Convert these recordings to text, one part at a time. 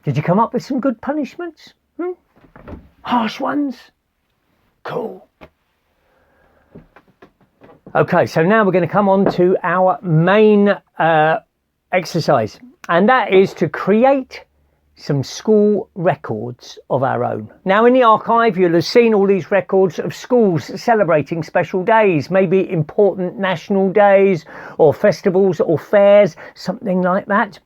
Did you come up with some good punishments? Harsh ones? Cool. Okay, so now we're going to come on to our main exercise, and that is to create some school records of our own. Now, in the archive, you'll have seen all these records of schools celebrating special days, maybe important national days or festivals or fairs, something like that.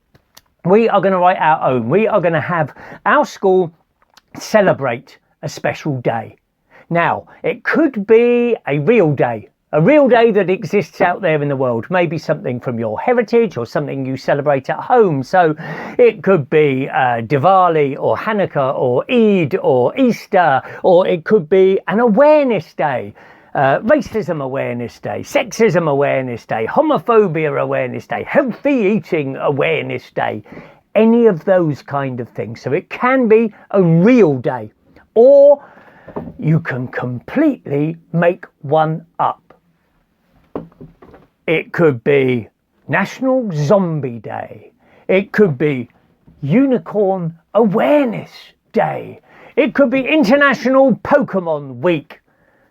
We are going to write our own. We are going to have our school celebrate a special day. Now, it could be a real day that exists out there in the world, maybe something from your heritage or something you celebrate at home. So it could be Diwali or Hanukkah or Eid or Easter, or it could be an awareness day, racism awareness day, sexism awareness day, homophobia awareness day, healthy eating awareness day, any of those kind of things. So it can be a real day, or you can completely make one up. It could be National Zombie Day. It could be Unicorn Awareness Day. It could be International Pokemon Week.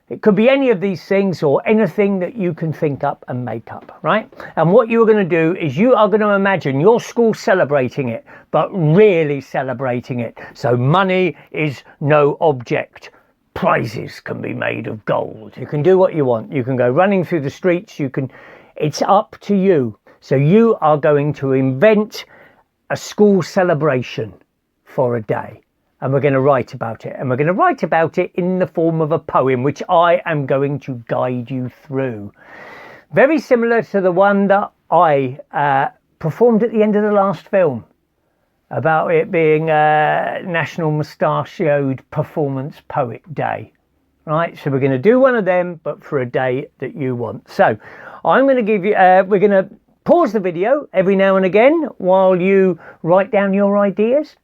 It could be any of these things or anything that you can think up and make up, right? And what you are going to do is you are going to imagine your school celebrating it, but really celebrating it. So money is no object. Prizes can be made of gold. You can do what you want. You can go running through the streets. It's up to you. So you are going to invent a school celebration for a day. And we're going to write about it. And we're going to write about it in the form of a poem, which I am going to guide you through. Very similar to the one that I performed at the end of the last film, about it being National Mustachioed Performance Poet Day. Right, so we're going to do one of them, but for a day that you want. So I'm going to give you, we're going to pause the video every now and again while you write down your ideas,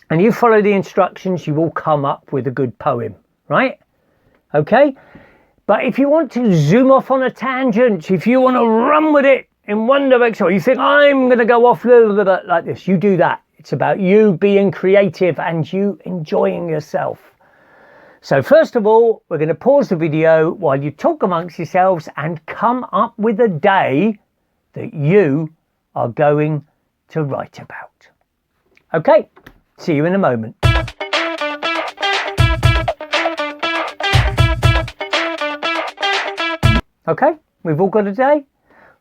and you follow the instructions. You will come up with a good poem, right? Okay, but if you want to zoom off on a tangent, if you want to run with it in one direction, or you think I'm going to go off a little bit like this, you do that. It's about you being creative and you enjoying yourself. So first of all, we're going to pause the video while you talk amongst yourselves and come up with a day that you are going to write about. Okay, see you in a moment. Okay, we've all got a day?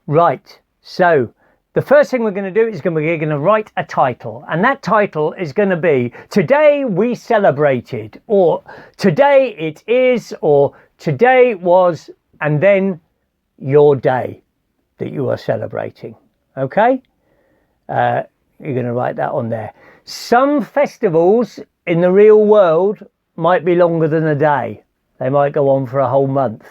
Right, so the first thing we're going to do is we're going to write a title, and that title is going to be Today We Celebrated, or Today It Is, or Today Was, and then your day that you are celebrating. Okay? You're going to write that on there. Some festivals in the real world might be longer than a day. They might go on for a whole month,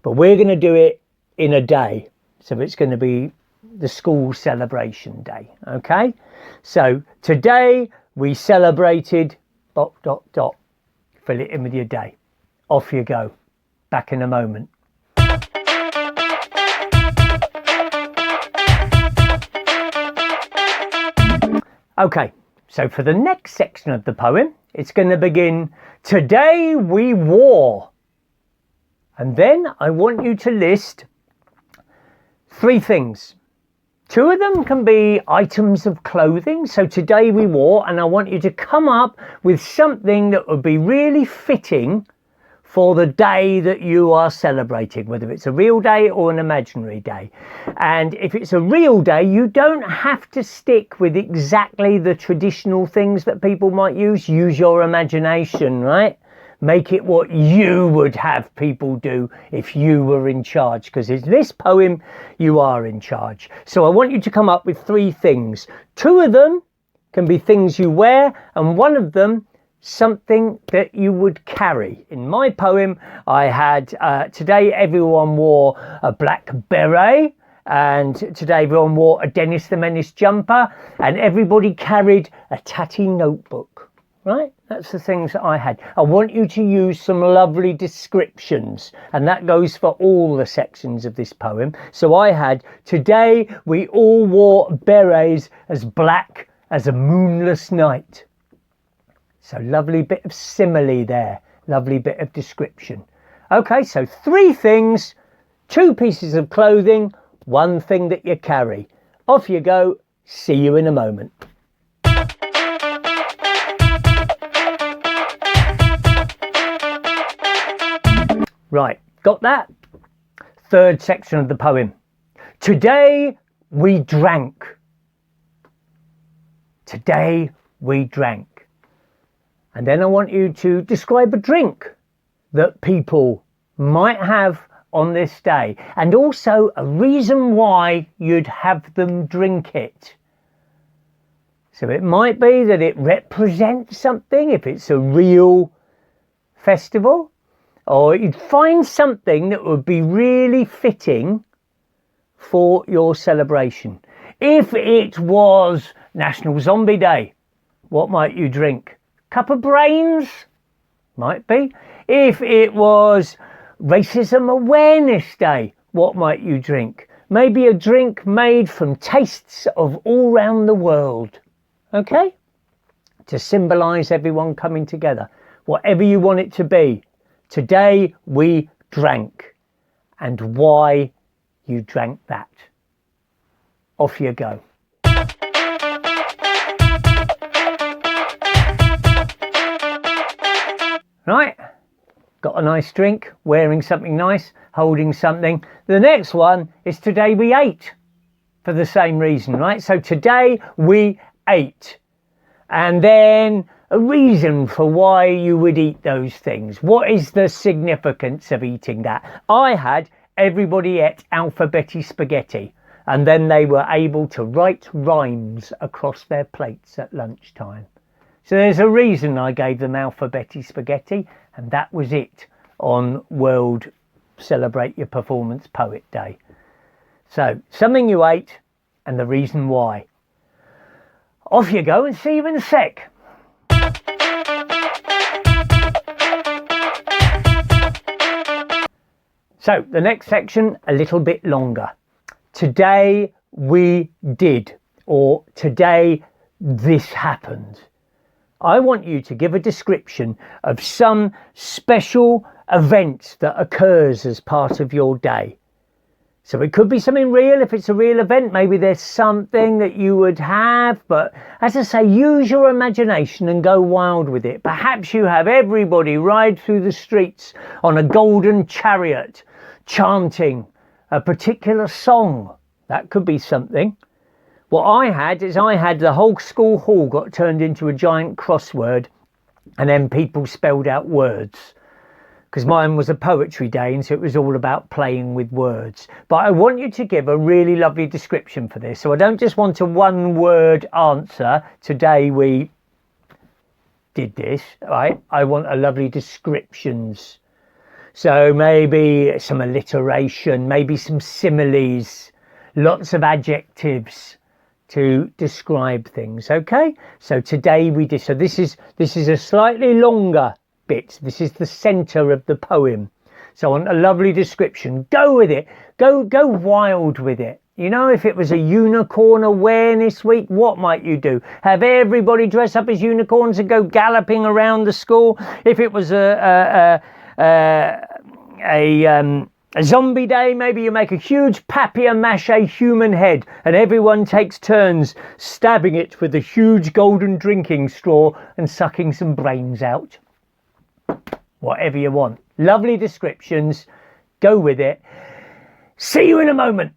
but we're going to do it in a day. So it's going to be the school celebration day. Okay, so today we celebrated ... Fill it in with your day. Off you go. Back in a moment. Okay, so for the next section of the poem, it's going to begin, Today we wore. And then I want you to list 3 things. 2 of them can be items of clothing. So today we wore, and I want you to come up with something that would be really fitting for the day that you are celebrating, whether it's a real day or an imaginary day. And if it's a real day, you don't have to stick with exactly the traditional things that people might use. Use your imagination, right? Make it what you would have people do if you were in charge, because in this poem, you are in charge. So I want you to come up with 3 things. 2 of them can be things you wear, and 1 of them, something that you would carry. In my poem, I had, today everyone wore a black beret, and today everyone wore a Dennis the Menace jumper, and everybody carried a tatty notebook. Right? That's the things that I had. I want you to use some lovely descriptions, and that goes for all the sections of this poem. So I had, today we all wore berets as black as a moonless night. So lovely bit of simile there, lovely bit of description. Okay, so 3 things, 2 pieces of clothing, 1 thing that you carry. Off you go, see you in a moment. Right, got that? 3rd section of the poem. Today we drank. Today we drank. And then I want you to describe a drink that people might have on this day, and also a reason why you'd have them drink it. So it might be that it represents something if it's a real festival, or you'd find something that would be really fitting for your celebration. If it was National Zombie Day, what might you drink? Cup of brains? Might be. If it was Racism Awareness Day, what might you drink? Maybe a drink made from tastes of all round the world. Okay? To symbolise everyone coming together. Whatever you want it to be. Today we drank. And why you drank that. Off you go. Right, got a nice drink, wearing something nice, holding something. The next one is today we ate, for the same reason, right? So today we ate. And then a reason for why you would eat those things. What is the significance of eating that? I had everybody ate alphabeti spaghetti, and then they were able to write rhymes across their plates at lunchtime. So there's a reason I gave them alphabeti spaghetti, and that was it on World Celebrate Your Performance Poet Day. So something you ate and the reason why. Off you go and see you in a sec. So the next section, a little bit longer. Today we did, or today this happened. I want you to give a description of some special event that occurs as part of your day. So it could be something real. If it's a real event, maybe there's something that you would have. But as I say, use your imagination and go wild with it. Perhaps you have everybody ride through the streets on a golden chariot, chanting a particular song. That could be something. What I had is the whole school hall got turned into a giant crossword, and then people spelled out words. Because mine was a poetry day, and so it was all about playing with words. But I want you to give a really lovely description for this. So I don't just want a 1-word answer, today we did this, right? I want a lovely descriptions. So maybe some alliteration, maybe some similes, lots of adjectives to describe things. Okay, so today we did. So this is a slightly longer bit. This is the center of the poem. So I want a lovely description. Go with it. Go wild with it. You know, if it was a Unicorn Awareness Week, what might you do? Have everybody dress up as unicorns and go galloping around the school? If it was a zombie day, maybe you make a huge papier-mâché human head and everyone takes turns stabbing it with a huge golden drinking straw and sucking some brains out. Whatever you want. Lovely descriptions. Go with it. See you in a moment.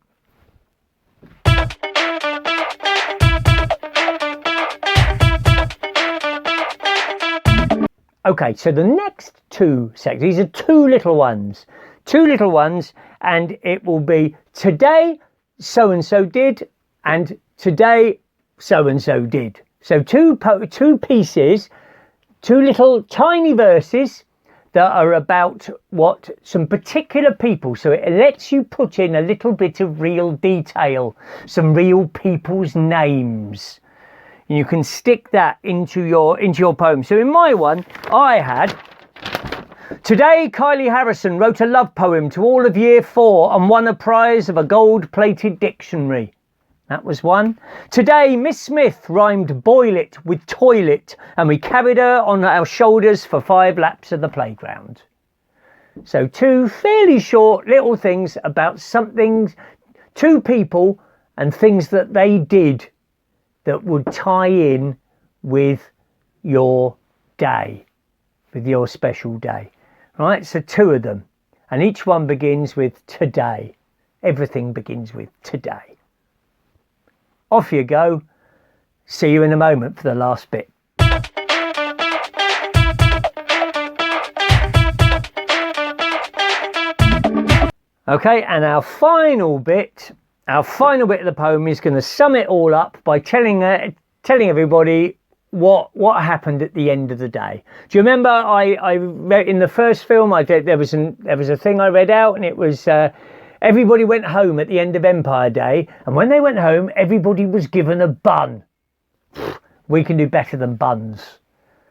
Okay, so the next 2 sections, these are 2 little ones. 2 little ones, and it will be today so-and-so did, and today so-and-so did. So two pieces, 2 little tiny verses that are about what some particular people, so it lets you put in a little bit of real detail, some real people's names. And you can stick that into your poem. So in my one, I had, today Kylie Harrison wrote a love poem to all of year 4 and won a prize of a gold-plated dictionary. That was one. Today, Miss Smith rhymed boil it with toilet, and we carried her on our shoulders for 5 laps of the playground. So 2 fairly short little things about something, 2 people and things that they did that would tie in with your day, with your special day. Right, so 2 of them. And each one begins with today. Everything begins with today. Off you go. See you in a moment for the last bit. Okay, and our final bit of the poem is going to sum it all up by telling everybody what happened at the end of the day. Do you remember I read in the first film? There was a thing I read out, and it was everybody went home at the end of Empire Day, and when they went home, everybody was given a bun. We can do better than buns,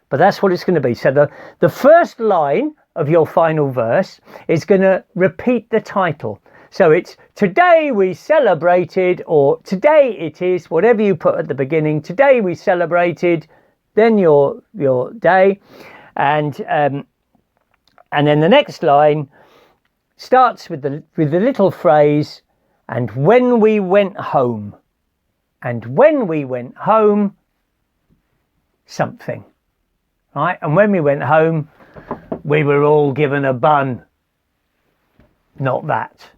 but that's what it's going to be. So the first line of your final verse is going to repeat the title. So it's today we celebrated, or today it is, whatever you put at the beginning. Today we celebrated, then your day, and then the next line starts with the little phrase, and when we went home, and when we went home, something, right? And when we went home, we were all given a bun. Not that.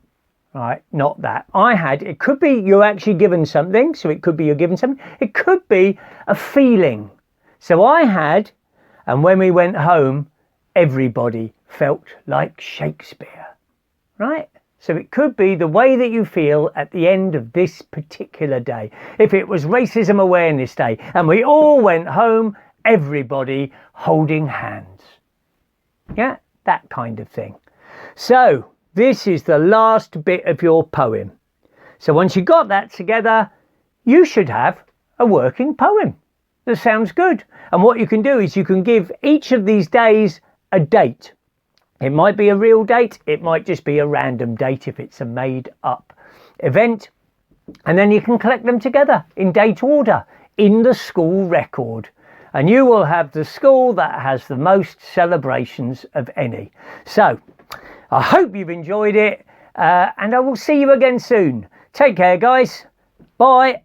Right, not that. It could be you're actually given something, so it could be you're given something. It could be a feeling. So I had, and when we went home, everybody felt like Shakespeare. Right? So it could be the way that you feel at the end of this particular day. If it was Racism Awareness Day, and we all went home, everybody holding hands. Yeah, that kind of thing. So this is the last bit of your poem. So once you got that together, you should have a working poem that sounds good. And what you can do is you can give each of these days a date. It might be a real date. It might just be a random date if it's a made up event. And then you can collect them together in date order in the school record. And you will have the school that has the most celebrations of any. So I hope you've enjoyed it, and I will see you again soon. Take care, guys. Bye.